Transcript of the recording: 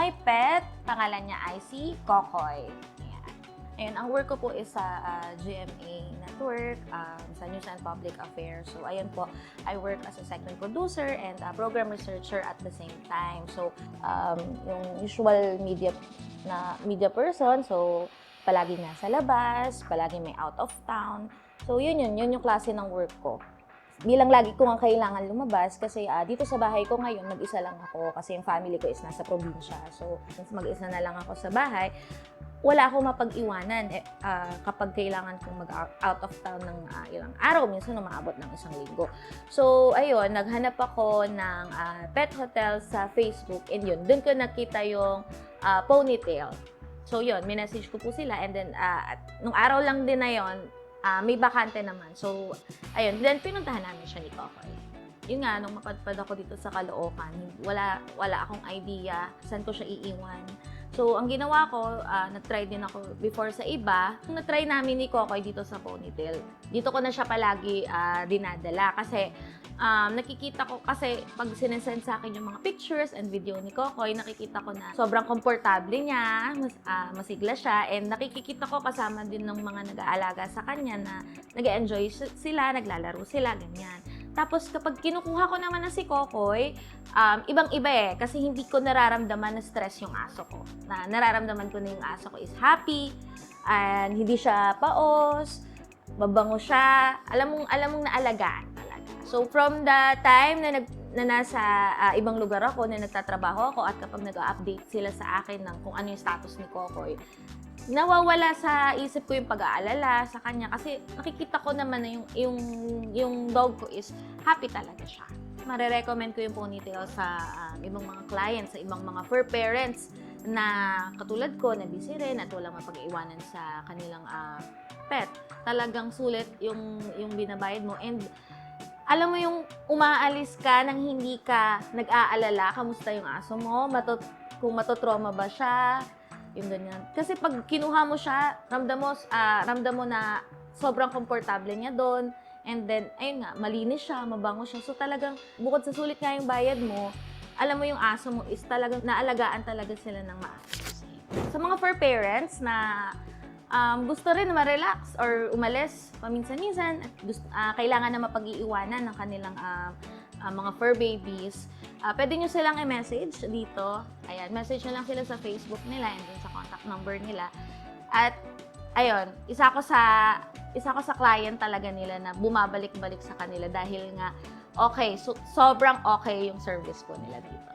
my pet, pangalan niya ay si Kokoy. Ayan. Ayun, ang work ko po is sa GMA Network, sa News and Public Affairs. So, ayun po, I work as a segment producer and a program researcher at the same time. So, yung usual media person, so, palagi nasa labas, palagi may out of town. So, yun yung klase ng work ko. Bilang lagi ko nga kailangan lumabas kasi dito sa bahay ko ngayon, mag-isa lang ako kasi yung family ko is nasa probinsya. So, since mag-isa na lang ako sa bahay, wala akong mapag-iwanan kapag kailangan kong mag-out of town ng ilang araw, minsan umaabot ng isang linggo. So, ayun, naghanap ako ng pet hotel sa Facebook and yun, dun ko nakita yung Ponytail. So, yun, minessage ko po sila and then, nung araw lang din na yun, may bakante naman. So, ayun. Then, pinuntahan namin siya ni Kokoy. Yun nga, nung mapadpad ako dito sa Caloocan, wala akong idea saan ko siya iiwan. So, ang ginawa ko, na-try din ako before sa iba. Na-try namin ni Kokoy dito sa Ponytail. Dito ko na siya palagi dinadala kasi nakikita ko kasi pag sinesend sa akin yung mga pictures and video ni Kokoy, nakikita ko na sobrang komportable niya, masigla siya, and nakikita ko kasama din ng mga nag-aalaga sa kanya na nag-enjoy sila, naglalaro sila, ganyan. Tapos kapag kinukuha ko naman na si Kokoy, ibang-iba kasi hindi ko nararamdaman na stress yung aso ko. Nararamdaman ko na yung aso ko is happy, and hindi siya paos, mabango siya, alam mong naalagaan. So, from the time na nasa ibang lugar ako, na nagtatrabaho ako at kapag nag-update sila sa akin ng kung ano yung status ni Kokoy, nawawala sa isip ko yung pag-aalala sa kanya kasi nakikita ko naman na yung dog ko is happy talaga siya. Marirecommend ko yung Ponytail sa ibang mga clients, sa ibang mga fur parents na katulad ko, na busy rin at walang mapag-iwanan sa kanilang pet. Talagang sulit yung binabayad mo, and alam mo yung umaalis ka nang hindi ka nag-aalala, kamusta yung aso mo, kung matotrauma ba siya, yung ganyan. Kasi pag kinuha mo siya, ramdam mo na sobrang komportable niya doon, and then, ayun nga, malinis siya, mabango siya. So talagang, bukod sa sulit nga yung bayad mo, alam mo yung aso mo is talagang naalagaan talaga sila ng maayos. Sa mga fur parents na gusto rin ma-relax or umalis paminsan-minsan at kailangan na mapag-iiwanan ng kanilang mga fur babies, pwede nyo silang i-message dito. Ayan, message nyo lang sila sa Facebook nila and then sa contact number nila. At ayun, isa ko sa client talaga nila na bumabalik-balik sa kanila dahil nga sobrang okay yung service ko nila dito.